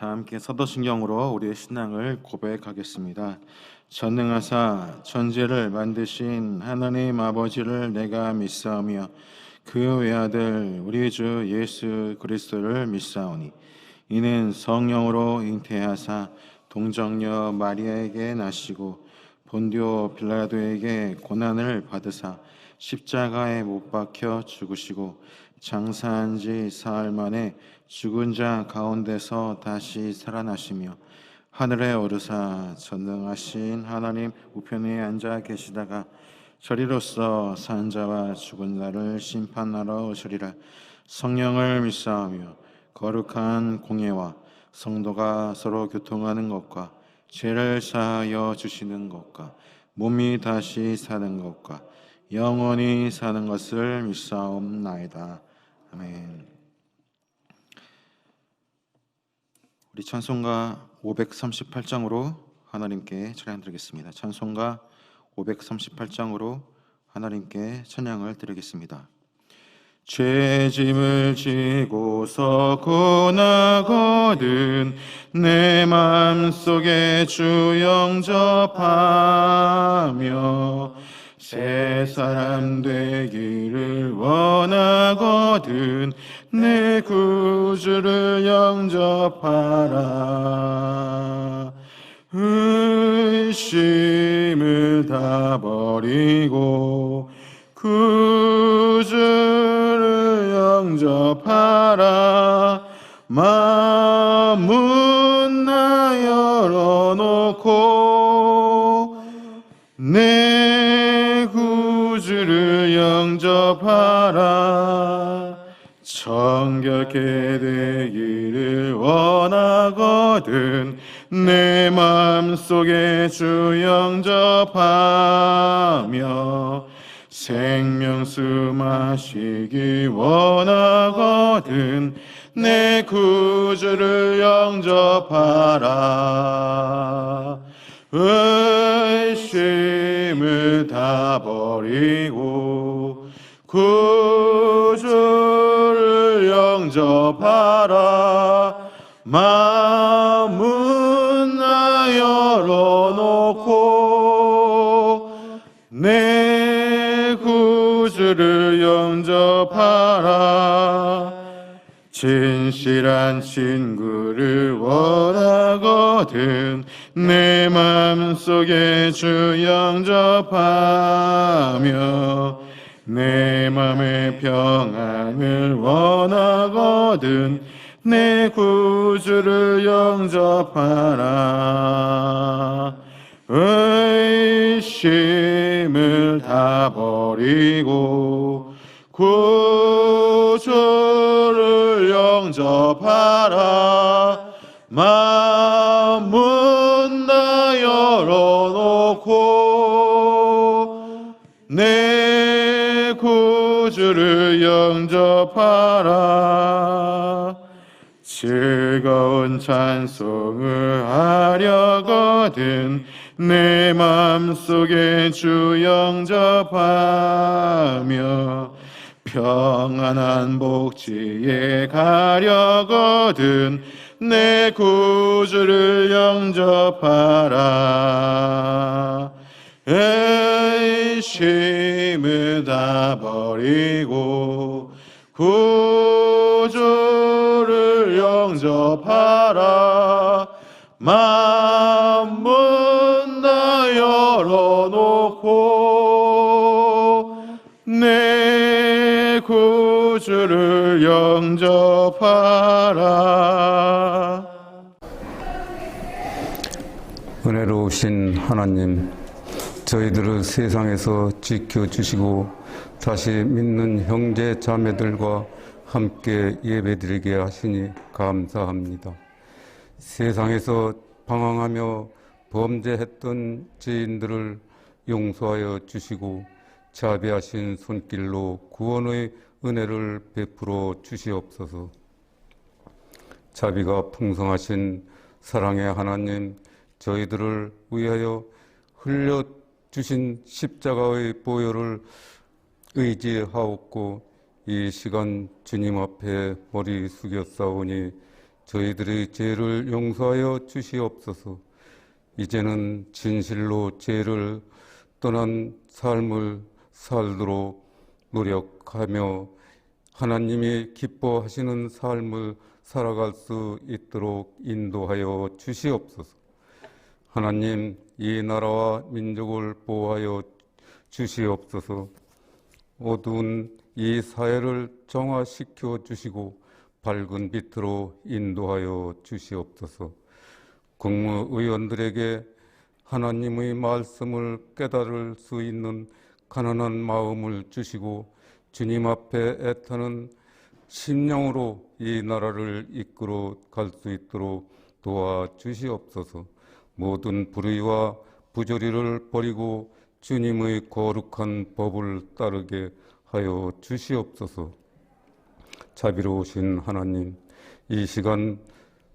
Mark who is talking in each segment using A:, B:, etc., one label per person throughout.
A: 다 함께 사도신경으로 우리의 신앙을 고백하겠습니다. 전능하사 천지를 만드신 하나님 아버지를 내가 믿사오며 그 외아들 우리 주 예수 그리스도를 믿사오니 이는 성령으로 잉태하사 동정녀 마리아에게 나시고 본디오 빌라도에게 고난을 받으사 십자가에 못 박혀 죽으시고 장사한 지 사흘 만에 죽은 자 가운데서 다시 살아나시며 하늘에 오르사 전능하신 하나님 우편에 앉아 계시다가 저리로서 산 자와 죽은 자를 심판하러 오시리라. 성령을 믿사오며 거룩한 공예와 성도가 서로 교통하는 것과 죄를 사하여 주시는 것과 몸이 다시 사는 것과 영원히 사는 것을 믿사옵나이다. 아멘. 우리 찬송가 538장으로 하나님께 찬양 드리겠습니다. 찬송가 538장으로 하나님께 찬양을 드리겠습니다. 죄짐을 지고서 고나거든 내 맘속에 주 영접하며 새 사람 되기를 원하거든 내 구주를 영접하라. 의심을 다 버리고 구주를 영접하라. 마음은 나 열어놓고 내 구주를 영접하라. 정결케 되기를 원하거든 내 맘속에 주 영접하며 생명수 마시기 원하거든 내 구주를 영접하라. 의심을 다 버리고 구주를 영접하라. 마음은 나 열어놓고 내 구주를 영접하라. 진실한 친구를 원하거든 내 맘속에 주 영접하며 내 맘의 평안을 원하거든 내 구주를 영접하라. 의심을 다 버리고 구주를 영접하라. 구주를 영접하라. 즐거운 찬송을 하려거든 내 맘속에 주 영접하며 평안한 복지에 가려거든 내 구주를 영접하라. 의심을 다 버리고 구주를 영접하라. 만문 다 열어놓고 내 구주를 영접하라.
B: 은혜로우신 하나님, 저희들을 세상에서 지켜주시고 다시 믿는 형제 자매들과 함께 예배드리게 하시니 감사합니다. 세상에서 방황하며 범죄했던 죄인들을 용서하여 주시고 자비하신 손길로 구원의 은혜를 베풀어 주시옵소서. 자비가 풍성하신 사랑의 하나님, 저희들을 위하여 흘려주신 십자가의 보혈을 의지하옵고 이 시간 주님 앞에 머리 숙였사오니 저희들의 죄를 용서하여 주시옵소서. 이제는 진실로 죄를 떠난 삶을 살도록 노력하며 하나님이 기뻐하시는 삶을 살아갈 수 있도록 인도하여 주시옵소서. 하나님, 이 나라와 민족을 보호하여 주시옵소서. 어두운 이 사회를 정화시켜 주시고 밝은 빛으로 인도하여 주시옵소서. 국무위원들에게 하나님의 말씀을 깨달을 수 있는 가난한 마음을 주시고 주님 앞에 애타는 심령으로 이 나라를 이끌어 갈 수 있도록 도와주시옵소서. 모든 불의와 부조리를 버리고 주님의 거룩한 법을 따르게 하여 주시옵소서. 자비로우신 하나님, 이 시간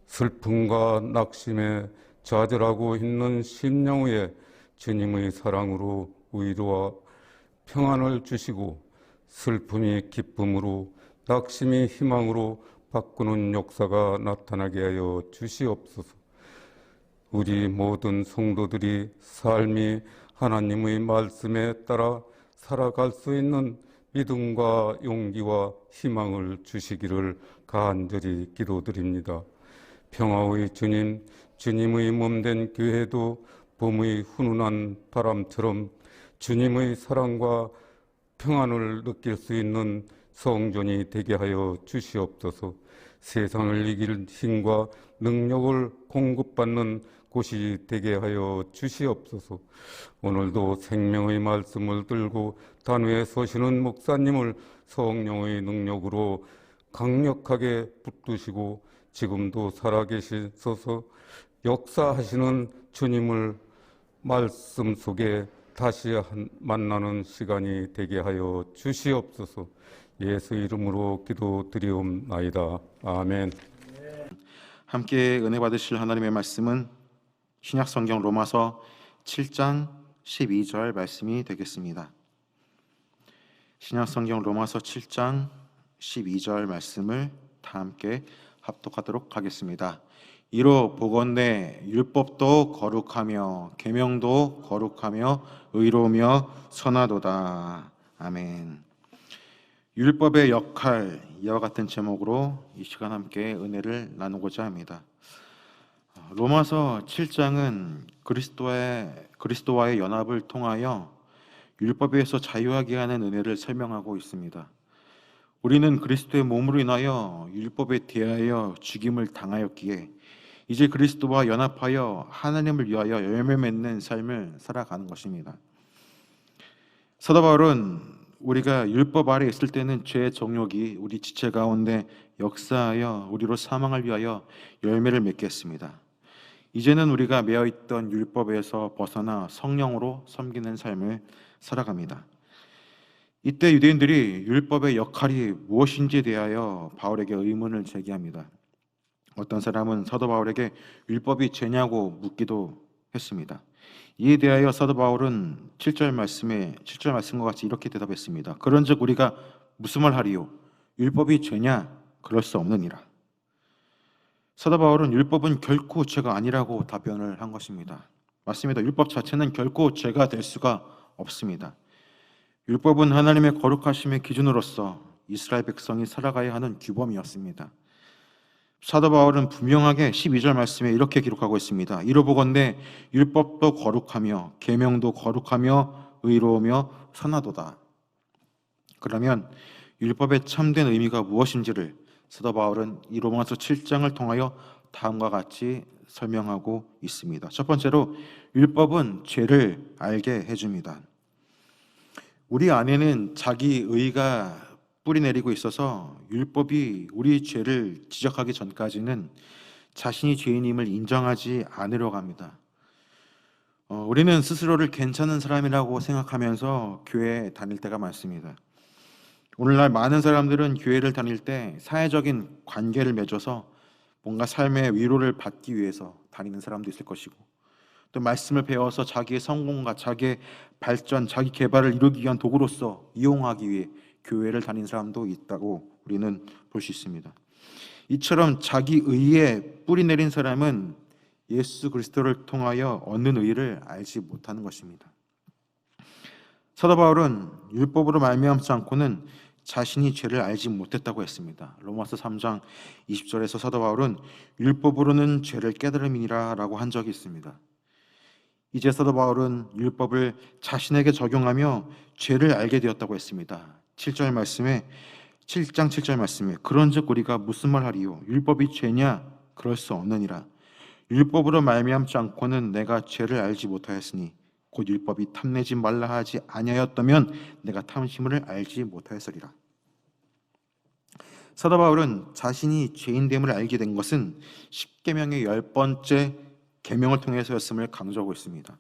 B: 슬픔과 낙심에 좌절하고 있는 심령 위에 주님의 사랑으로 위로와 평안을 주시고 슬픔이 기쁨으로 낙심이 희망으로 바꾸는 역사가 나타나게 하여 주시옵소서. 우리 모든 성도들이 삶이 하나님의 말씀에 따라 살아갈 수 있는 믿음과 용기와 희망을 주시기를 간절히 기도드립니다. 평화의 주님, 주님의 몸된 교회도 봄의 훈훈한 바람처럼 주님의 사랑과 평안을 느낄 수 있는 성전이 되게 하여 주시옵소서. 세상을 이길 힘과 능력을 공급받는 곳이 되게 하여 주시옵소서. 오늘도 생명의 말씀을 들고 단위에 서시는 목사님을 성령의 능력으로 강력하게 붙드시고 지금도 살아계셔서 역사하시는 주님을 말씀 속에 다시 만나는 시간이 되게 하여 주시옵소서. 예수 이름으로 기도드리옵나이다. 아멘.
A: 함께 은혜 받으실 하나님의 말씀은 신약성경 로마서 7장 12절 말씀이 되겠습니다. 신약성경 로마서 7장 12절 말씀을 다 함께 합독하도록 하겠습니다. 이로 보건대 율법도 거룩하며 계명도 거룩하며 의로우며 선하도다. 아멘. 율법의 역할, 이와 같은 제목으로 이 시간 함께 은혜를 나누고자 합니다. 로마서 7장은 그리스도와의 연합을 통하여 율법에서 자유하게 하는 은혜를 설명하고 있습니다. 우리는 그리스도의 몸으로 인하여 율법에 대하여 죽임을 당하였기에 이제 그리스도와 연합하여 하나님을 위하여 열매 맺는 삶을 살아가는 것입니다. 사도 바울은 우리가 율법 아래 있을 때는 죄의 정욕이 우리 지체 가운데 역사하여 우리로 사망을 위하여 열매를 맺게 했습니다. 이제는 우리가 매어있던 율법에서 벗어나 성령으로 섬기는 삶을 살아갑니다. 이때 유대인들이 율법의 역할이 무엇인지에 대하여 바울에게 의문을 제기합니다. 어떤 사람은 사도 바울에게 율법이 죄냐고 묻기도 했습니다. 이에 대하여 사도 바울은 7절 말씀과 같이 이렇게 대답했습니다. 그런즉 우리가 무슨 말 하리요? 율법이 죄냐? 그럴 수 없느니라. 사도 바울은 율법은 결코 죄가 아니라고 답변을 한 것입니다. 맞습니다. 율법 자체는 결코 죄가 될 수가 없습니다. 율법은 하나님의 거룩하심의 기준으로서 이스라엘 백성이 살아가야 하는 규범이었습니다. 사도 바울은 분명하게 12절 말씀에 이렇게 기록하고 있습니다. 이로보건대 율법도 거룩하며 계명도 거룩하며 의로우며 선하도다. 그러면 율법의 참된 의미가 무엇인지를 사도 바울은 이 로마서 7장을 통하여 다음과 같이 설명하고 있습니다. 첫 번째로 율법은 죄를 알게 해줍니다. 우리 안에는 자기 의가 뿌리내리고 있어서 율법이 우리 죄를 지적하기 전까지는 자신이 죄인임을 인정하지 않으려고 합니다. 우리는 스스로를 괜찮은 사람이라고 생각하면서 교회에 다닐 때가 많습니다. 오늘날 많은 사람들은 교회를 다닐 때 사회적인 관계를 맺어서 뭔가 삶의 위로를 받기 위해서 다니는 사람도 있을 것이고, 또 말씀을 배워서 자기의 성공과 자기의 발전, 자기 개발을 이루기 위한 도구로서 이용하기 위해 교회를 다니는 사람도 있다고 우리는 볼 수 있습니다. 이처럼 자기 의에 뿌리 내린 사람은 예수 그리스도를 통하여 얻는 의를 알지 못하는 것입니다. 사도 바울은 율법으로 말미암지 않고는 자신이 죄를 알지 못했다고 했습니다. 로마서 3장 20절에서 사도 바울은 율법으로는 죄를 깨달음이니라 라고 한 적이 있습니다. 이제 사도 바울은 율법을 자신에게 적용하며 죄를 알게 되었다고 했습니다. 7장 7절 말씀에 그런즉 우리가 무슨 말 하리요? 율법이 죄냐? 그럴 수 없느니라. 율법으로 말미암지 않고는 내가 죄를 알지 못하였으니 곧 율법이 탐내지 말라 하지 아니하였다면 내가 탐심을 알지 못하였으리라. 사도 바울은 자신이 죄인됨을 알게 된 것은 십계명의 10번째 계명을 통해서였음을 강조하고 있습니다.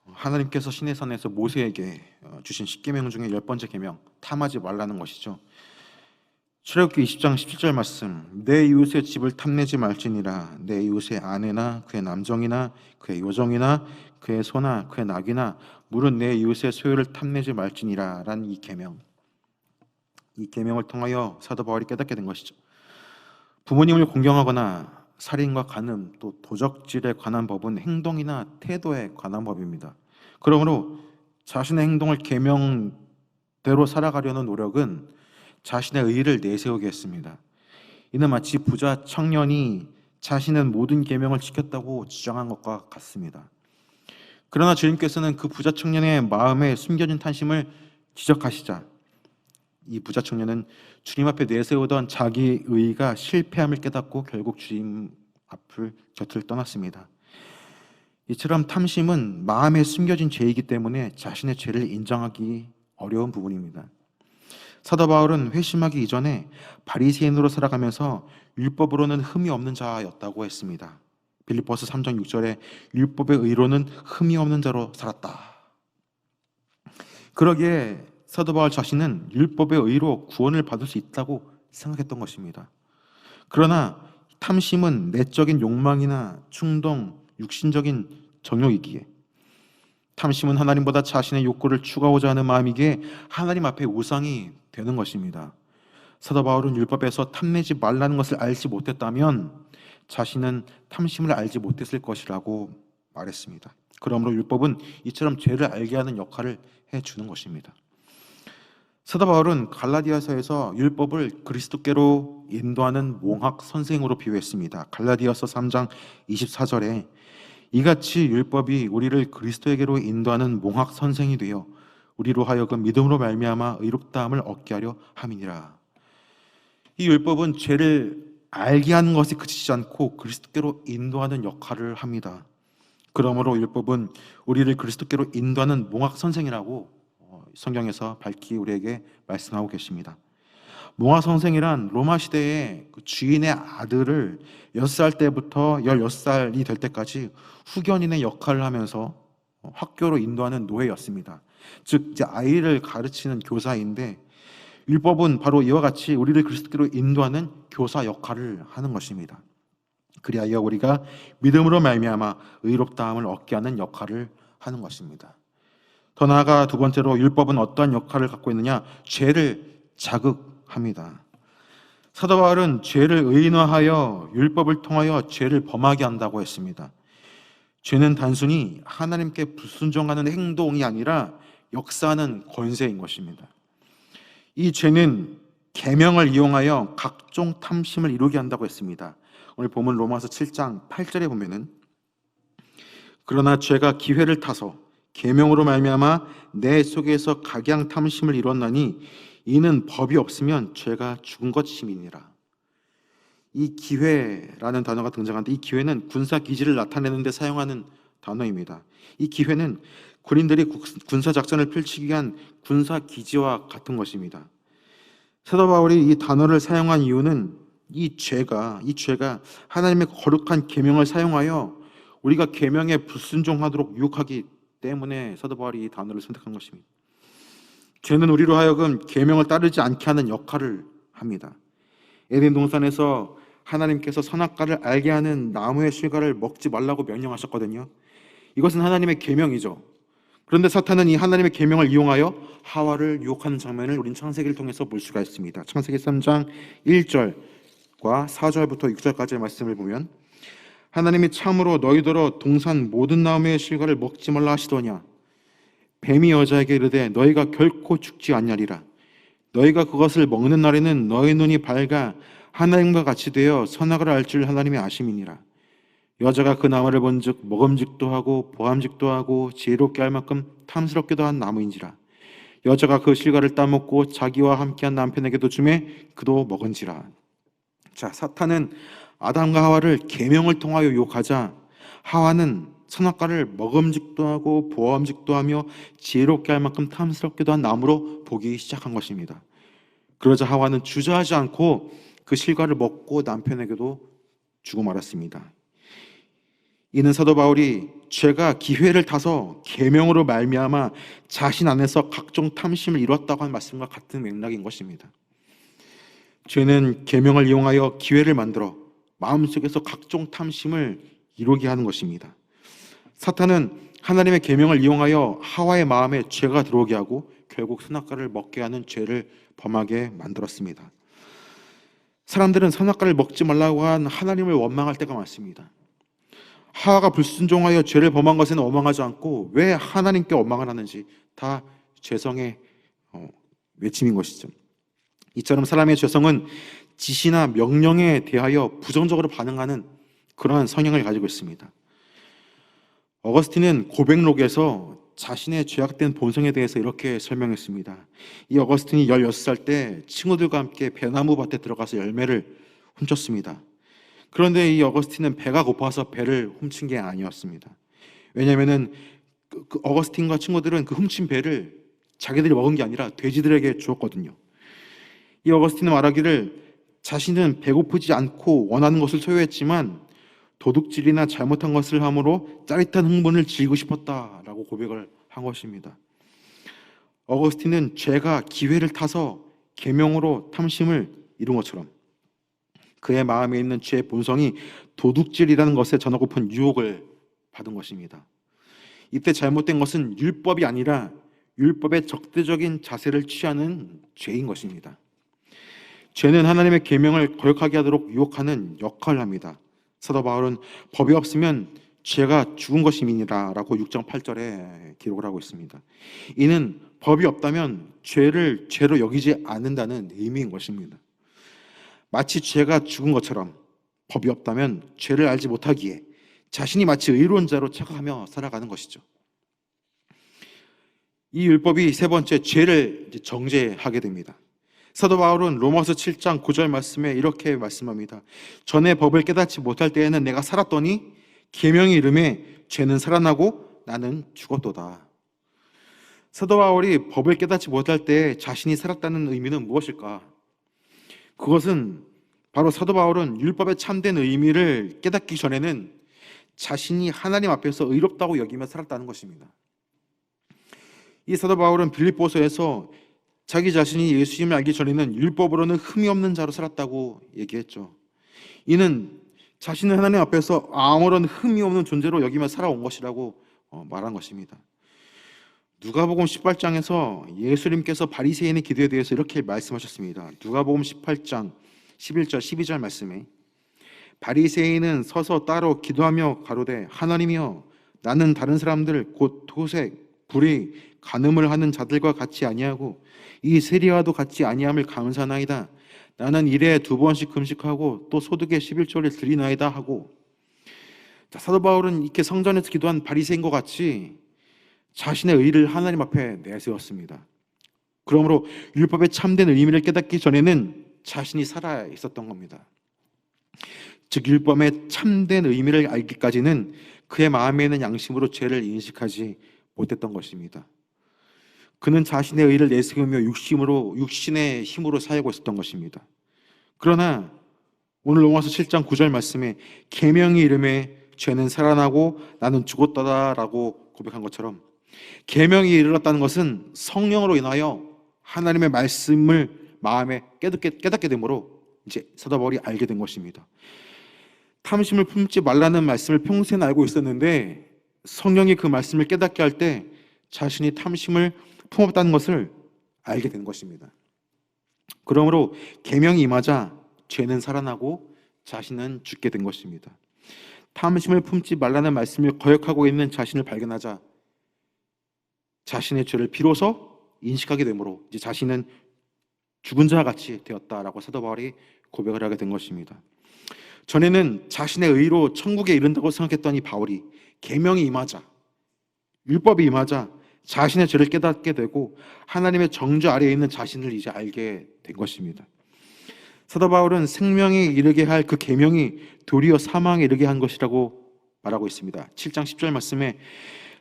A: 하나님께서 시내산에서 모세에게 주신 십계명 중에 10번째 계명, 탐하지 말라는 것이죠. 출애굽기 20장 17절 말씀, 내 이웃의 집을 탐내지 말지니라. 내 이웃의 아내나 그의 남정이나 그의 요정이나 그의 소나 그의 낙이나 물은 내 이웃의 소유를 탐내지 말지니라 라는 이 계명. 이 계명을 통하여 사도 바울이 깨닫게 된 것이죠. 부모님을 공경하거나 살인과 간음, 또 도적질에 관한 법은 행동이나 태도에 관한 법입니다. 그러므로 자신의 행동을 계명대로 살아가려는 노력은 자신의 의의를 내세우게 했습니다. 이는 마치 부자 청년이 자신은 모든 계명을 지켰다고 주장한 것과 같습니다. 그러나 주님께서는 그 부자 청년의 마음에 숨겨진 탐심을 지적하시자 이 부자 청년은 주님 앞에 내세우던 자기 의의가 실패함을 깨닫고 결국 주님 곁을 떠났습니다. 이처럼 탐심은 마음에 숨겨진 죄이기 때문에 자신의 죄를 인정하기 어려운 부분입니다. 사도 바울은 회심하기 이전에 바리새인으로 살아가면서 율법으로는 흠이 없는 자였다고 했습니다. 빌립보서 3장 6절에 율법의 의로는 흠이 없는 자로 살았다. 그러기에 사도 바울 자신은 율법의 의로 구원을 받을 수 있다고 생각했던 것입니다. 그러나 탐심은 내적인 욕망이나 충동, 육신적인 정욕이기에, 탐심은 하나님보다 자신의 욕구를 추구하고자 하는 마음이기에 하나님 앞에 우상이 되는 것입니다. 사도 바울은 율법에서 탐내지 말라는 것을 알지 못했다면 자신은 탐심을 알지 못했을 것이라고 말했습니다. 그러므로 율법은 이처럼 죄를 알게 하는 역할을 해주는 것입니다. 사도 바울은 갈라디아서에서 율법을 그리스도께로 인도하는 몽학 선생으로 비유했습니다. 갈라디아서 3장 24절에 이같이 율법이 우리를 그리스도에게로 인도하는 몽학 선생이 되어 우리로 하여금 믿음으로 말미암아 의롭다함을 얻게 하려 함이니라. 이 율법은 죄를 알게 하는 것이 그치지 않고 그리스도께로 인도하는 역할을 합니다. 그러므로 율법은 우리를 그리스도께로 인도하는 몽학 선생이라고 성경에서 밝히 우리에게 말씀하고 계십니다. 몽학 선생이란 로마 시대의 그 주인의 아들을 6살 때부터 16살이 될 때까지 후견인의 역할을 하면서 학교로 인도하는 노예였습니다. 즉 이제 아이를 가르치는 교사인데, 율법은 바로 이와 같이 우리를 그리스도로 인도하는 교사 역할을 하는 것입니다. 그리하여 우리가 믿음으로 말미암아 의롭다함을 얻게 하는 역할을 하는 것입니다. 더 나아가 두 번째로 율법은 어떠한 역할을 갖고 있느냐? 죄를 자극합니다. 사도 바울은 죄를 의인화하여 율법을 통하여 죄를 범하게 한다고 했습니다. 죄는 단순히 하나님께 불순종하는 행동이 아니라 역사하는 권세인 것입니다. 이 죄는 계명을 이용하여 각종 탐심을 이루게 한다고 했습니다. 오늘 본문 로마서 7장 8절에 보면은, 그러나 죄가 기회를 타서 계명으로 말미암아 내 속에서 각양 탐심을 이뤘나니 이는 법이 없으면 죄가 죽은 것임이니라. 이 기회라는 단어가 등장하는데, 이 기회는 군사 기지를 나타내는 데 사용하는 단어입니다. 이 기회는 군인들이 군사 작전을 펼치기 위한 군사 기지와 같은 것입니다. 사도 바울이 이 단어를 사용한 이유는 이 죄가 하나님의 거룩한 계명을 사용하여 우리가 계명에 불순종하도록 유혹하기 때문에 사도 바울이 이 단어를 선택한 것입니다. 죄는 우리로 하여금 계명을 따르지 않게 하는 역할을 합니다. 에덴 동산에서 하나님께서 선악과를 알게 하는 나무의 실과를 먹지 말라고 명령하셨거든요. 이것은 하나님의 계명이죠. 그런데 사탄은 이 하나님의 계명을 이용하여 하와를 유혹하는 장면을 우린 창세기를 통해서 볼 수가 있습니다. 창세기 3장 1절과 4절부터 6절까지의 말씀을 보면, 하나님이 참으로 너희더러 동산 모든 나무의 실과를 먹지 말라 하시더냐. 뱀이 여자에게 이르되 너희가 결코 죽지 않냐리라. 너희가 그것을 먹는 날에는 너희 눈이 밝아 하나님과 같이 되어 선악을 알 줄 하나님이 아심이니라. 여자가 그 나무를 본즉 먹음직도 하고 보암직도 하고 지혜롭게 할 만큼 탐스럽기도 한 나무인지라. 여자가 그 실과를 따먹고 자기와 함께한 남편에게도 주매 그도 먹은지라. 자, 사탄은 아담과 하와를 계명을 통하여 유혹하자 하와는 선악과를 먹음직도 하고 보암직도 하며 지혜롭게 할 만큼 탐스럽기도 한 나무로 보기 시작한 것입니다. 그러자 하와는 주저하지 않고 그 실과를 먹고 남편에게도 주고 말았습니다. 이는 사도 바울이 죄가 기회를 타서 계명으로 말미암아 자신 안에서 각종 탐심을 이뤘다고 한 말씀과 같은 맥락인 것입니다. 죄는 계명을 이용하여 기회를 만들어 마음속에서 각종 탐심을 이루게 하는 것입니다. 사탄은 하나님의 계명을 이용하여 하와의 마음에 죄가 들어오게 하고 결국 선악과를 먹게 하는 죄를 범하게 만들었습니다. 사람들은 선악과를 먹지 말라고 한 하나님을 원망할 때가 많습니다. 하와가 불순종하여 죄를 범한 것에는 원망하지 않고 왜 하나님께 원망을 하는지 다 죄성의 외침인 것이죠. 이처럼 사람의 죄성은 지시나 명령에 대하여 부정적으로 반응하는 그러한 성향을 가지고 있습니다. 어거스틴은 고백록에서 자신의 죄악된 본성에 대해서 이렇게 설명했습니다. 이 어거스틴이 16살 때 친구들과 함께 배나무 밭에 들어가서 열매를 훔쳤습니다. 그런데 이 어거스틴은 배가 고파서 배를 훔친 게 아니었습니다. 왜냐하면 그 어거스틴과 친구들은 그 훔친 배를 자기들이 먹은 게 아니라 돼지들에게 주었거든요. 이 어거스틴은 말하기를 자신은 배고프지 않고 원하는 것을 소유했지만 도둑질이나 잘못한 것을 함으로 짜릿한 흥분을 즐기고 싶었다라고 고백을 한 것입니다. 어거스틴은 죄가 기회를 타서 계명으로 탐심을 이룬 것처럼 그의 마음에 있는 죄의 본성이 도둑질이라는 것에 전하고픈 유혹을 받은 것입니다. 이때 잘못된 것은 율법이 아니라 율법의 적대적인 자세를 취하는 죄인 것입니다. 죄는 하나님의 계명을 거역하게 하도록 유혹하는 역할을 합니다. 사도 바울은 법이 없으면 죄가 죽은 것임이니라 라고 6장 8절에 기록을 하고 있습니다. 이는 법이 없다면 죄를 죄로 여기지 않는다는 의미인 것입니다. 마치 죄가 죽은 것처럼 법이 없다면 죄를 알지 못하기에 자신이 마치 의로운 자로 착각하며 살아가는 것이죠. 이 율법이 세 번째 죄를 정죄하게 됩니다. 사도 바울은 로마서 7장 9절 말씀에 이렇게 말씀합니다. 전에 법을 깨닫지 못할 때에는 내가 살았더니 계명의 이름에 죄는 살아나고 나는 죽었도다. 사도 바울이 법을 깨닫지 못할 때 자신이 살았다는 의미는 무엇일까? 그것은 바로 사도 바울은 율법의 참된 의미를 깨닫기 전에는 자신이 하나님 앞에서 의롭다고 여기며 살았다는 것입니다. 이 사도 바울은 빌립보서에서 자기 자신이 예수님을 알기 전에는 율법으로는 흠이 없는 자로 살았다고 얘기했죠. 이는 자신을 하나님 앞에서 아무런 흠이 없는 존재로 여기며 살아온 것이라고 말한 것입니다. 누가복음 18장에서 예수님께서 바리새인의 기도에 대해서 이렇게 말씀하셨습니다. 누가복음 18장 11절 12절 말씀에 바리새인은 서서 따로 기도하며 가로되 하나님이여 나는 다른 사람들 곧 토색, 불의, 간음을 하는 자들과 같이 아니하고 이 세리와도 같이 아니함을 감사나이다. 나는 일에 2번씩 금식하고 또 소득의 11조를 드리나이다 하고, 사도 바울은 이렇게 성전에서 기도한 바리새인과 같이 자신의 의를 하나님 앞에 내세웠습니다. 그러므로 율법의 참된 의미를 깨닫기 전에는 자신이 살아 있었던 겁니다. 즉 율법의 참된 의미를 알기까지는 그의 마음에 있는 양심으로 죄를 인식하지 못했던 것입니다. 그는 자신의 의를 내세우며 육신의 힘으로 살고 있었던 것입니다. 그러나 오늘 로마서 7장 9절 말씀에 계명이 이름에 죄는 살아나고 나는 죽었다라고 고백한 것처럼 계명이 이르렀다는 것은 성령으로 인하여 하나님의 말씀을 마음에 깨닫게 되므로 이제 사도 바울이 알게 된 것입니다. 탐심을 품지 말라는 말씀을 평생 알고 있었는데 성령이 그 말씀을 깨닫게 할 때 자신이 탐심을 품었다는 것을 알게 된 것입니다. 그러므로 계명이 임하자 죄는 살아나고 자신은 죽게 된 것입니다. 탐심을 품지 말라는 말씀을 거역하고 있는 자신을 발견하자 자신의 죄를 비로소 인식하게 되므로 이제 자신은 죽은 자와 같이 되었다라고 사도 바울이 고백을 하게 된 것입니다. 전에는 자신의 의로 천국에 이른다고 생각했던 이 바울이 계명이 임하자, 율법이 임하자 자신의 죄를 깨닫게 되고 하나님의 정죄 아래에 있는 자신을 이제 알게 된 것입니다. 사도 바울은 생명에 이르게 할 그 계명이 도리어 사망에 이르게 한 것이라고 말하고 있습니다. 7장 10절 말씀에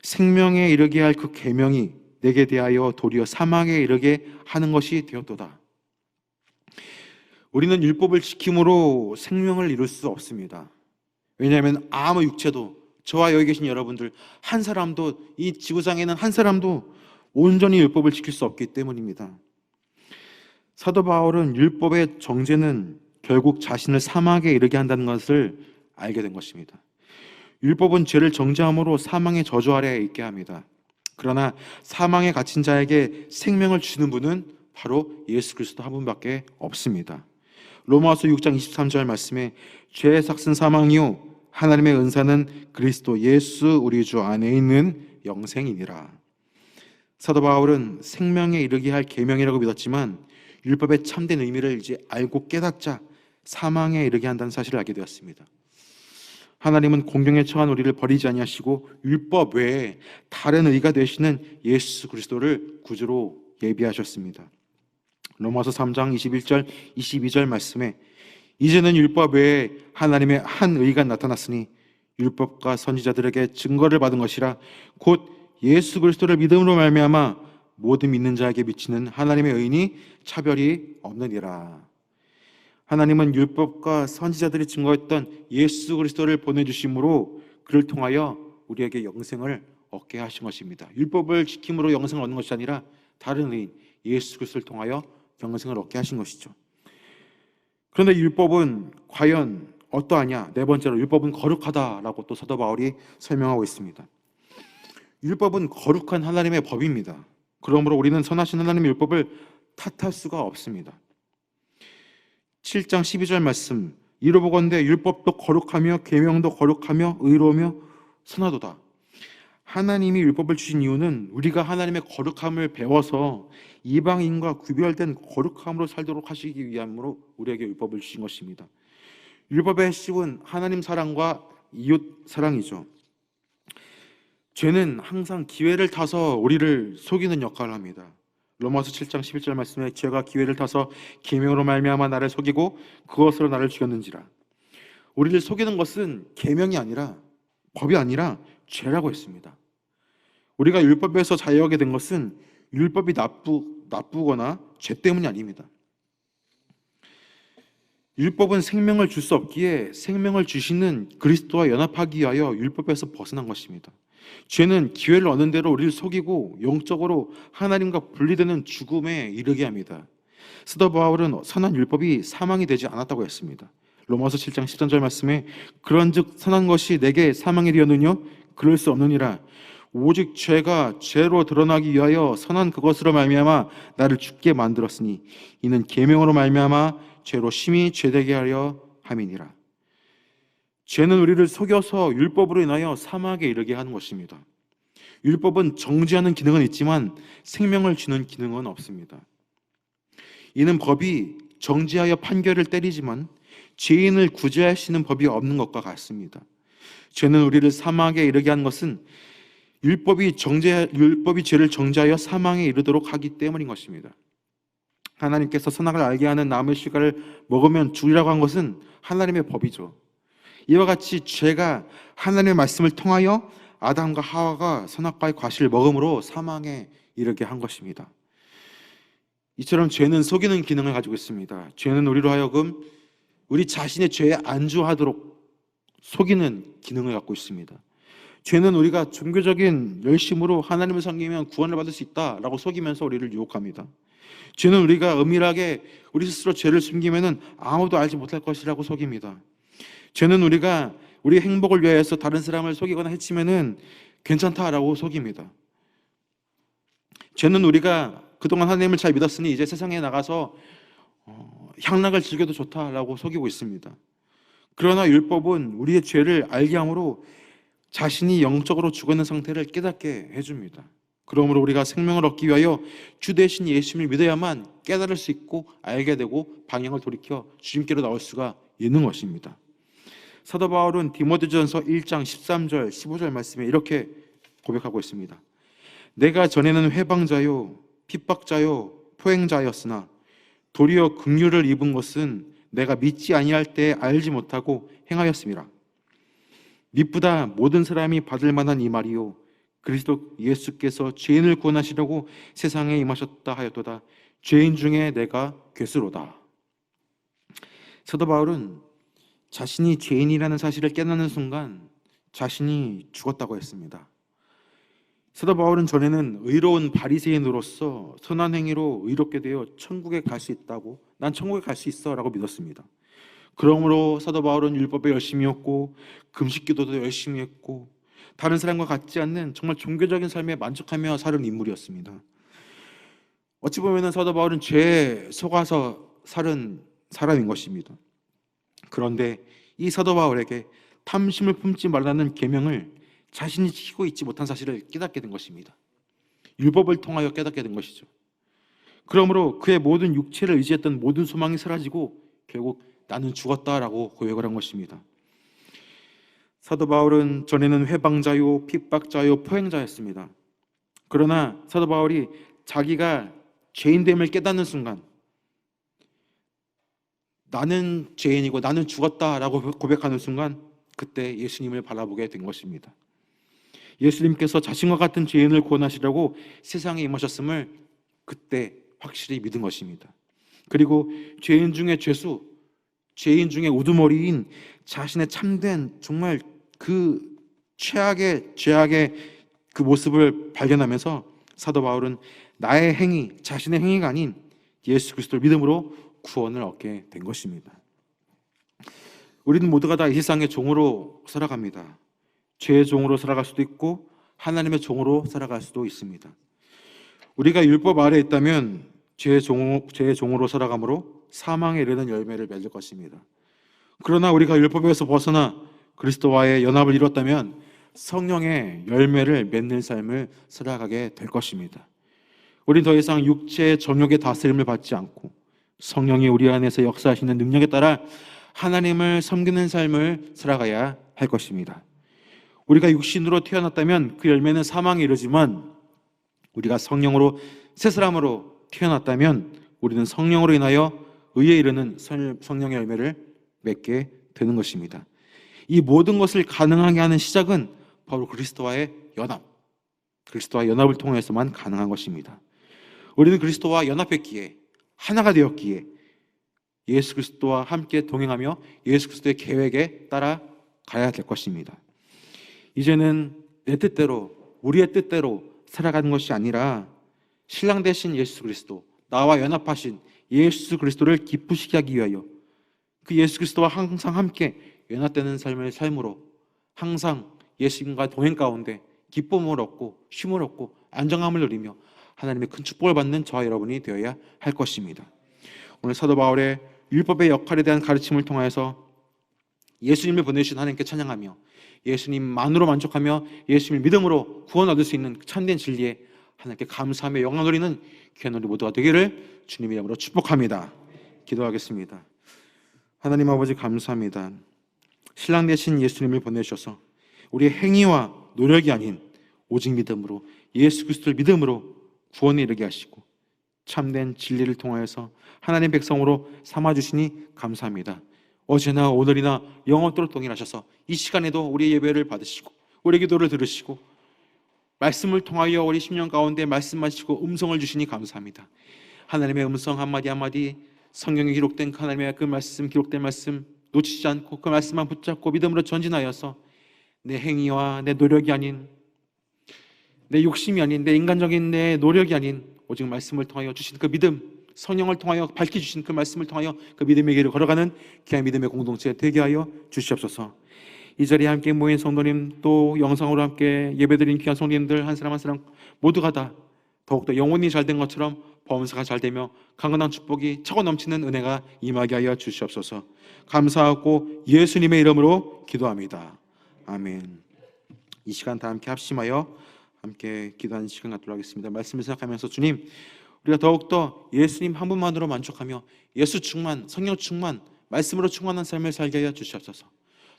A: 생명에 이르게 할 그 계명이 내게 대하여 도리어 사망에 이르게 하는 것이 되었도다. 우리는 율법을 지킴으로 생명을 이룰 수 없습니다. 왜냐하면 아무 육체도, 저와 여기 계신 여러분들 한 사람도, 이 지구상에는 한 사람도 온전히 율법을 지킬 수 없기 때문입니다. 사도 바울은 율법의 정죄는 결국 자신을 사망에 이르게 한다는 것을 알게 된 것입니다. 율법은 죄를 정죄함으로 사망의 저주 아래에 있게 합니다. 그러나 사망에 갇힌 자에게 생명을 주는 분은 바로 예수 그리스도 한 분밖에 없습니다. 로마서 6장 23절 말씀에 죄의 삭슨 사망이요 하나님의 은사는 그리스도 예수 우리 주 안에 있는 영생이니라. 사도 바울은 생명에 이르게 할 계명이라고 믿었지만 율법의 참된 의미를 이제 알고 깨닫자 사망에 이르게 한다는 사실을 알게 되었습니다. 하나님은 공경에 처한 우리를 버리지 아니하시고 율법 외에 다른 의가 되시는 예수 그리스도를 구주로 예비하셨습니다. 로마서 3장 21절 22절 말씀에 이제는 율법 외에 하나님의 한 의가 나타났으니 율법과 선지자들에게 증거를 받은 것이라 곧 예수 그리스도를 믿음으로 말미암아 모든 믿는 자에게 미치는 하나님의 의인이 차별이 없느니라. 하나님은 율법과 선지자들이 증거했던 예수 그리스도를 보내주심으로 그를 통하여 우리에게 영생을 얻게 하신 것입니다. 율법을 지킴으로 영생을 얻는 것이 아니라 다른 의인 예수 그리스도를 통하여 영생을 얻게 하신 것이죠. 그런데 율법은 과연 어떠하냐? 네 번째로 율법은 거룩하다라고 또 사도 바울이 설명하고 있습니다. 율법은 거룩한 하나님의 법입니다. 그러므로 우리는 선하신 하나님의 율법을 탓할 수가 없습니다. 7장 12절 말씀 이로 보건대 율법도 거룩하며 계명도 거룩하며 의로우며 선하도다. 하나님이 율법을 주신 이유는 우리가 하나님의 거룩함을 배워서 이방인과 구별된 거룩함으로 살도록 하시기 위함으로 우리에게 율법을 주신 것입니다. 율법의 핵심은 하나님 사랑과 이웃 사랑이죠. 죄는 항상 기회를 타서 우리를 속이는 역할을 합니다. 로마서 7장 11절 말씀에 죄가 기회를 타서 계명으로 말미암아 나를 속이고 그것으로 나를 죽였는지라. 우리를 속이는 것은 계명이 아니라 법이 아니라 죄라고 했습니다. 우리가 율법에서 자유하게 된 것은 율법이 나쁘거나 죄 때문이 아닙니다. 율법은 생명을 줄 수 없기에 생명을 주시는 그리스도와 연합하기 위하여 율법에서 벗어난 것입니다. 죄는 기회를 얻는 대로 우리를 속이고 영적으로 하나님과 분리되는 죽음에 이르게 합니다. 사도 바울은 선한 율법이 사망이 되지 않았다고 했습니다. 로마서 7장 13절 말씀에 그런즉 선한 것이 내게 사망이 되었느냐? 그럴 수 없느니라. 오직 죄가 죄로 드러나기 위하여 선한 그것으로 말미암아 나를 죽게 만들었으니 이는 계명으로 말미암아 죄로 심히 죄되게 하려 함이니라. 죄는 우리를 속여서 율법으로 인하여 사망에 이르게 하는 것입니다. 율법은 정죄하는 기능은 있지만 생명을 주는 기능은 없습니다. 이는 법이 정죄하여 판결을 때리지만 죄인을 구제하시는 법이 없는 것과 같습니다. 죄는 우리를 사망에 이르게 하는 것은 율법이 죄를 정죄하여 사망에 이르도록 하기 때문인 것입니다. 하나님께서 선악을 알게 하는 나무의 씨가를 먹으면 죽으라고 한 것은 하나님의 법이죠. 이와 같이 죄가 하나님의 말씀을 통하여 아담과 하와가 선악과의 과실을 먹음으로 사망에 이르게 한 것입니다. 이처럼 죄는 속이는 기능을 가지고 있습니다. 죄는 우리로 하여금 우리 자신의 죄에 안주하도록 속이는 기능을 갖고 있습니다. 죄는 우리가 종교적인 열심으로 하나님을 섬기면 구원을 받을 수 있다라고 속이면서 우리를 유혹합니다. 죄는 우리가 은밀하게 우리 스스로 죄를 숨기면 아무도 알지 못할 것이라고 속입니다. 죄는 우리가 우리의 행복을 위해서 다른 사람을 속이거나 해치면 괜찮다라고 속입니다. 죄는 우리가 그동안 하나님을 잘 믿었으니 이제 세상에 나가서 향락을 즐겨도 좋다라고 속이고 있습니다. 그러나 율법은 우리의 죄를 알게 함으로 자신이 영적으로 죽어있는 상태를 깨닫게 해줍니다. 그러므로 우리가 생명을 얻기 위하여 주 대신 예수님을 믿어야만 깨달을 수 있고 알게 되고 방향을 돌이켜 주님께로 나올 수가 있는 것입니다. 사도 바울은 디모데전서 1장 13절 15절 말씀에 이렇게 고백하고 있습니다. 내가 전에는 회방자요 핍박자요 포행자였으나 도리어 긍휼을 입은 것은 내가 믿지 아니할 때 알지 못하고 행하였음이라. 미쁘다 모든 사람이 받을 만한 이 말이요 그리스도 예수께서 죄인을 구원하시려고 세상에 임하셨다 하였도다. 죄인 중에 내가 괴수로다. 사도 바울은 자신이 죄인이라는 사실을 깨닫는 순간 자신이 죽었다고 했습니다. 사도 바울은 전에는 의로운 바리새인으로서 선한 행위로 의롭게 되어 천국에 갈 수 있다고, 난 천국에 갈 수 있어 라고 믿었습니다. 그러므로 사도 바울은 율법에 열심히 했고 금식기도도 열심히 했고 다른 사람과 같지 않는 정말 종교적인 삶에 만족하며 사는 인물이었습니다. 어찌 보면 사도 바울은 죄에 속아서 사는 사람인 것입니다. 그런데 이 사도 바울에게 탐심을 품지 말라는 계명을 자신이 지키고 있지 못한 사실을 깨닫게 된 것입니다. 율법을 통하여 깨닫게 된 것이죠. 그러므로 그의 모든 육체를 의지했던 모든 소망이 사라지고 결국 나는 죽었다라고 고백을 한 것입니다. 사도 바울은 전에는 회방자요 핍박자요 포행자였습니다. 그러나 사도 바울이 자기가 죄인됨을 깨닫는 순간 나는 죄인이고 나는 죽었다라고 고백하는 순간 그때 예수님을 바라보게 된 것입니다. 예수님께서 자신과 같은 죄인을 구원하시려고 세상에 임하셨음을 그때 확실히 믿은 것입니다. 그리고 죄인 중에 죄수, 죄인 중에 우두머리인 자신의 참된 정말 그 최악의 죄악의 그 모습을 발견하면서 사도 바울은 나의 행위, 자신의 행위가 아닌 예수 그리스도를 믿음으로 구원을 얻게 된 것입니다. 우리는 모두가 다 이 세상의 종으로 살아갑니다. 죄의 종으로 살아갈 수도 있고 하나님의 종으로 살아갈 수도 있습니다. 우리가 율법 아래에 있다면 죄의 종으로 살아감으로 사망에 이르는 열매를 맺을 것입니다. 그러나 우리가 율법에서 벗어나 그리스도와의 연합을 이뤘다면 성령의 열매를 맺는 삶을 살아가게 될 것입니다. 우리는 더 이상 육체의 정욕의 다스림을 받지 않고 성령이 우리 안에서 역사하시는 능력에 따라 하나님을 섬기는 삶을 살아가야 할 것입니다. 우리가 육신으로 태어났다면 그 열매는 사망에 이르지만 우리가 성령으로 새 사람으로 태어났다면 우리는 성령으로 인하여 의에 이르는 성령의 열매를 맺게 되는 것입니다. 이 모든 것을 가능하게 하는 시작은 바로 그리스도와의 연합을 통해서만 가능한 것입니다. 우리는 그리스도와 연합했기에 하나가 되었기에 예수 그리스도와 함께 동행하며 예수 그리스도의 계획에 따라 가야 될 것입니다. 이제는 내 뜻대로, 우리의 뜻대로 살아가는 것이 아니라 신랑 되신 예수 그리스도, 나와 연합하신 예수 그리스도를 기쁘시게 하기 위하여 그 예수 그리스도와 항상 함께 연합되는 삶을 삶으로 항상 예수님과 동행 가운데 기쁨을 얻고 쉼을 얻고 안정함을 누리며 하나님의 큰 축복을 받는 저와 여러분이 되어야 할 것입니다. 오늘 사도 바울의 율법의 역할에 대한 가르침을 통하여서 예수님을 보내주신 하나님께 찬양하며 예수님만으로 만족하며 예수님을 믿음으로 구원 얻을 수 있는 참된 진리에 하나님께 감사하며 영광 돌리는 귀한 우리 모두가 되기를 주님의 이름으로 축복합니다. 기도하겠습니다. 하나님 아버지 감사합니다. 신랑 되신 예수님을 보내주셔서 우리의 행위와 노력이 아닌 오직 믿음으로 예수 그리스도를 믿음으로 구원에 이르게 하시고 참된 진리를 통하여서 하나님 백성으로 삼아주시니 감사합니다. 어제나 오늘이나 영원토록 동일하셔서 이 시간에도 우리의 예배를 받으시고 우리의 기도를 들으시고 말씀을 통하여 우리 심령 가운데 말씀하시고 음성을 주시니 감사합니다. 하나님의 음성 한마디 한마디 성경에 기록된 하나님의 그 말씀, 기록된 말씀 놓치지 않고 그 말씀만 붙잡고 믿음으로 전진하여서 내 행위와 내 노력이 아닌 내 욕심이 아닌 내 인간적인 내 노력이 아닌 오직 말씀을 통하여 주신 그 믿음, 성령을 통하여 밝혀주신 그 말씀을 통하여 그 믿음의 길을 걸어가는 귀한 믿음의 공동체 되게 하여 주시옵소서. 이 자리에 함께 모인 성도님 또 영상으로 함께 예배드린 귀한 성도님들 한 사람 한 사람 모두가 다 더욱더 영혼이 잘된 것처럼 범사가 잘되며 강건한 축복이 차고 넘치는 은혜가 임하게 하여 주시옵소서. 감사하고 예수님의 이름으로 기도합니다. 아멘. 이 시간 다 함께 합심하여 함께 기도하는 시간 갖도록 하겠습니다. 말씀을 생각하면서 주님, 우리가 더욱더 예수님 한 분만으로 만족하며 예수 충만, 성령 충만, 말씀으로 충만한 삶을 살게 하여 주시옵소서.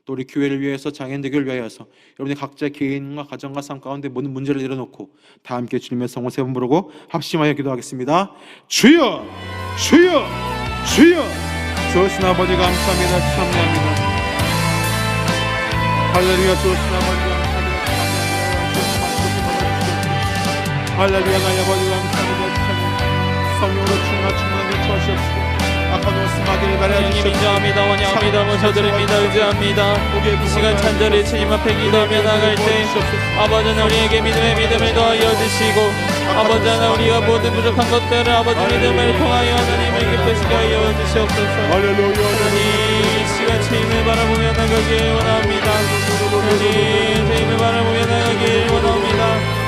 A: 또 우리 교회를 위해서 장애인되기를 위하여서 여러분의 각자 개인과 가정과 삶 가운데 모든 문제를 내려놓고 다 함께 주님의 성을 세 번 부르고 합심하여 기도하겠습니다. 주여, 주여, 주여. 주신 아버지 감사합니다. 참여합니다. 할렐루야. 주신 아버지 감사합니다. 할렐루야. 나의 아버지 감사합니다. 성령으로 충만하게 주시옵소서. 악한 옷 마귀를 가려 주시옵소서.
C: 인정합니다. 원양합니다. 모셔드립니다. 의지합니다. 이 시간 찬절히 주님 앞에 기도하며 나갈 때 아버지는 우리에게 믿음을 더하여 주시고 아버지는 우리가 모든 부족한 것들을 아버지 믿음을 통하여 하나님을 기쁘시게 하여 주시옵소서. 하나님 이 시간 주님을 바라보며 나가길 원합니다. 하나님 주님을 바라보며 나가길 원합니다.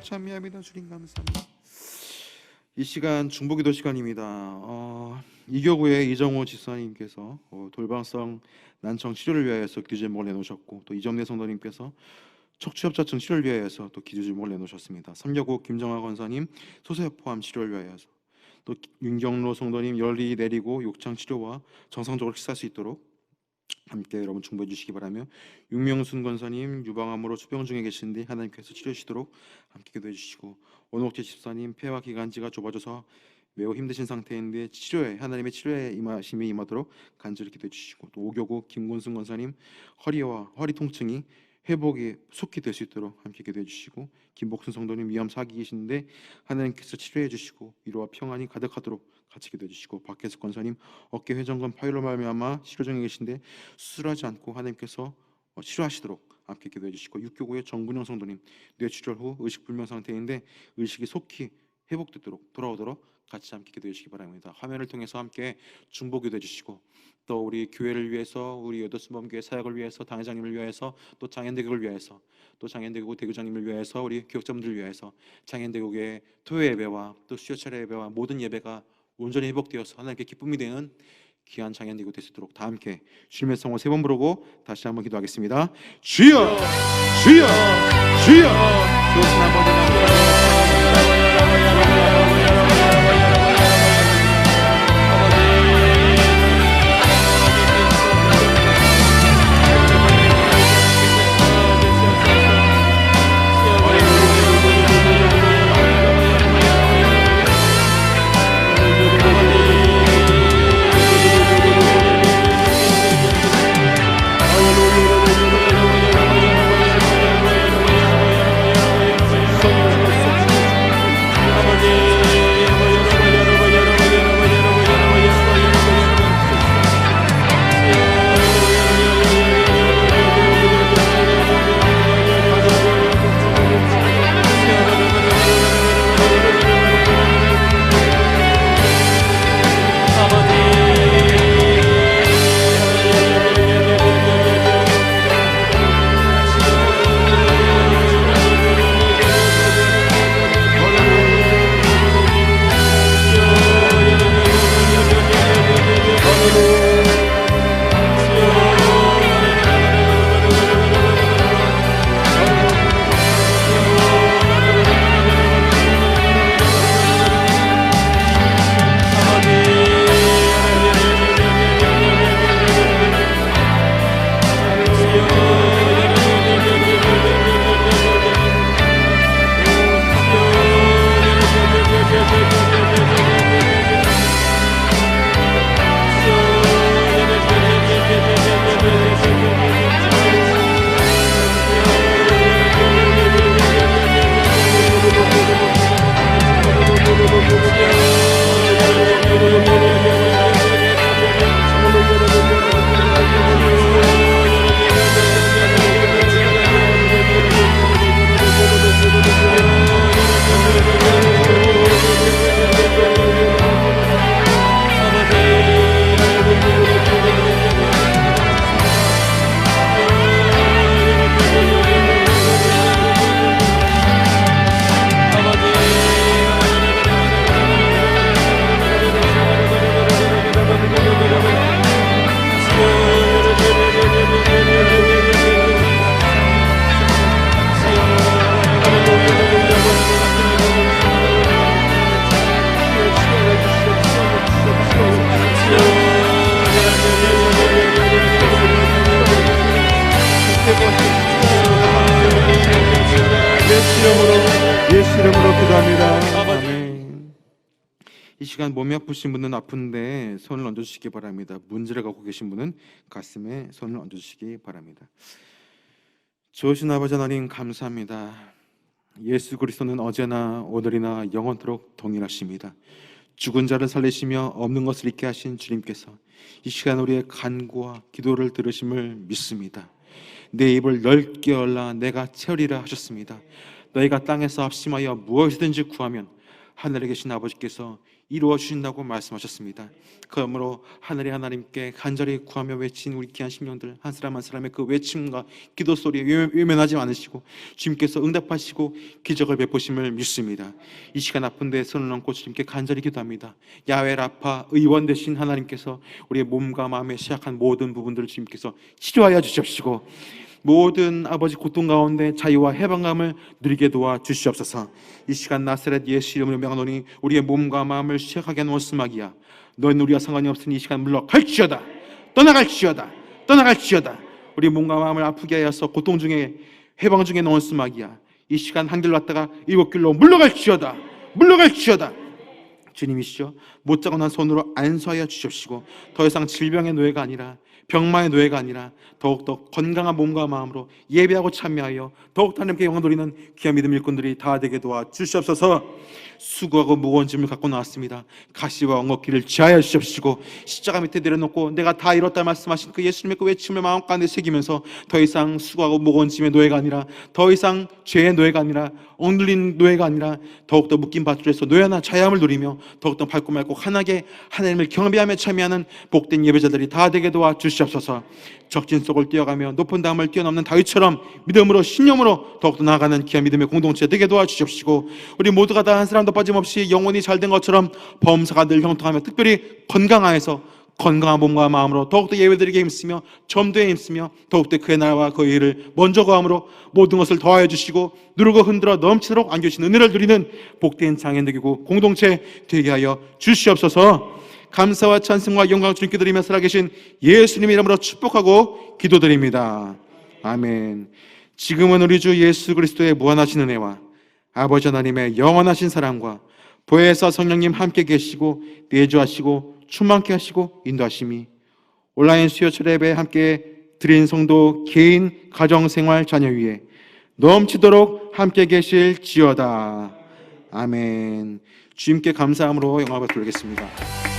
A: 찬미합니다. 주님 감사합니다. 이 시간 중보기도 시간입니다. 이교구의 이정호 집사님께서 돌방성 난청 치료를 위하여서 기도 제목을 내놓으셨고, 또 이정래 성도님께서 척추협자증 치료를 위하여서 또 기도 제목을 내놓으셨습니다. 삼여구 김정화 권사님 소세포암 치료를 위하여서, 또 윤경로 성도님 열이 내리고 욕창 치료와 정상적으로 식사할 수 있도록 함께 여러분 중보해 주시기 바라며, 윤명순 권사님 유방암으로 투병 중에 계신데 하나님께서 치료해 주시도록 함께 기도해 주시고, 원옥재 집사님 폐와 기관지가 좁아져서 매우 힘드신 상태인데 치료에 하나님의 치료에 임하심이 임하도록 간절히 기도해 주시고, 또 오교구 김곤순 권사님 허리와 허리 통증이 회복이 속히 될 수 있도록 함께 기도해 주시고, 김복순 성도님 위암 4기 계신데 하나님께서 치료해 주시고 위로와 평안이 가득하도록 같이 기도해 주시고, 박혜숙 권사님 어깨 회전근 파열로 말미암아 치료 중에 계신데 수술하지 않고 하나님께서 치료하시도록 함께 기도해 주시고, 육교구의 정근영 성도님 뇌출혈 후 의식불명 상태인데 의식이 속히 회복되도록 돌아오도록 같이 함께 기도해 주시기 바랍니다. 화면을 통해서 함께 중보 기도해 주시고, 또 우리 교회를 위해서, 우리 여도수범교회 사역을 위해서, 당회장님을 위해서, 또 장현대교를 위해서, 또 장현대교 대교장님을 위해서, 우리 교역자분들을 위해서 장현대교의 토요 예배와 또 수요차례 예배와 모든 예배가 온전히 회복되어서 하나님께 기쁨이 되는 귀한 장현대교 될 수 있도록 다 함께 주님의 성호 3번 부르고 다시 한번 기도하겠습니다. 주여, 주여, 주여. 좋으신 아버지 감사합니다. 예수 이름으로 기도합니다. 아멘. 이 시간 몸이 아프신 분은 아픈데 손을 얹어주시기 바랍니다. 문제를 갖고 계신 분은 가슴에 손을 얹어주시기 바랍니다. 좋으신 아버지 하나님 감사합니다. 예수 그리스도는 어제나 오늘이나 영원토록 동일하십니다. 죽은 자를 살리시며 없는 것을 있게 하신 주님께서 이 시간 우리의 간구와 기도를 들으심을 믿습니다. 내 입을 넓게 열라 내가 채우리라 하셨습니다. 너희가 땅에서 합심하여 무엇이든지 구하면 하늘에 계신 아버지께서 이루어 주신다고 말씀하셨습니다. 그러므로 하늘의 하나님께 간절히 구하며 외친 우리 귀한 심령들 한 사람 한 사람의 그 외침과 기도 소리에 외면하지 않으시고 주님께서 응답하시고 기적을 베푸심을 믿습니다. 이 시간 아픈 데 손을 얹고 주님께 간절히 기도합니다. 야훼 라파 의원 되신 하나님께서 우리의 몸과 마음에 시약한 모든 부분들을 주님께서 치료하여 주십시고 모든 아버지 고통 가운데 자유와 해방감을 누리게 도와 주시옵소서. 이 시간 나사렛 예수 이름으로 명하노니 우리의 몸과 마음을 시약하게 하는 원수마귀야, 너는 우리와 상관이 없으니 이 시간 물러갈지어다. 떠나갈지어다. 떠나갈지어다. 우리 몸과 마음을 아프게 하여서 고통 중에 해방 중에 넣은 원수마귀야, 이 시간 한 길로 왔다가 일곱 길로 물러갈지어다. 물러갈지어다. 주님이시여, 못자고 난 손으로 안수하여 주십시고 더 이상 질병의 노예가 아니라 병마의 노예가 아니라 더욱더 건강한 몸과 마음으로 예배하고 참여하여 더욱 하나님께 영광 돌리는 귀한 믿음 일꾼들이 다 되게 도와 주시옵소서. 수고하고 무거운 짐을 갖고 나왔습니다. 가시와 엉겅퀴를 지하여 주십시고 십자가 밑에 내려놓고 내가 다 이뤘다 말씀하신 그 예수님의 그 외침을 마음 가운데 새기면서 더 이상 수고하고 무거운 짐의 노예가 아니라 더 이상 죄의 노예가 아니라 억눌린 노예가 아니라 더욱더 묶인 밧줄에서 노예나 자유함을 누리며 더욱더 밝고 맑고 환하게 하나님을 경배하며 참여하는 복된 예배자들이 다 되게 도와 주시옵소서. 적진 속을 뛰어가며 높은 담을 뛰어넘는 다윗처럼 믿음으로 신념으로 더욱더 나아가는 귀한 믿음의 공동체 되게 도와주십시고 우리 모두가 다 한 사람도 빠짐없이 영혼이 잘된 것처럼 범사가 늘 형통하며 특별히 건강하여서 건강한 몸과 마음으로 더욱더 예배드리게 힘쓰며 점도에 힘쓰며 더욱더 그의 나라와 그의 일을 먼저 구함으로 모든 것을 더하여 주시고 누르고 흔들어 넘치도록 안겨주신 은혜를 누리는 복된 장애인들이고 공동체 되게 하여 주시옵소서. 감사와 찬송과 영광을 주님께 드리며 살아계신 예수님 이름으로 축복하고 기도드립니다. 아멘. 지금은 우리 주 예수 그리스도의 무한하신 은혜와 아버지 하나님의 영원하신 사랑과 보혜사 성령님 함께 계시고 내주하시고 충만케 하시고 인도하심이 온라인 수요철 예배 함께 드린 성도 개인 가정생활 자녀 위에 넘치도록 함께 계실지어다. 아멘. 주님께 감사함으로 영광을 돌리겠습니다.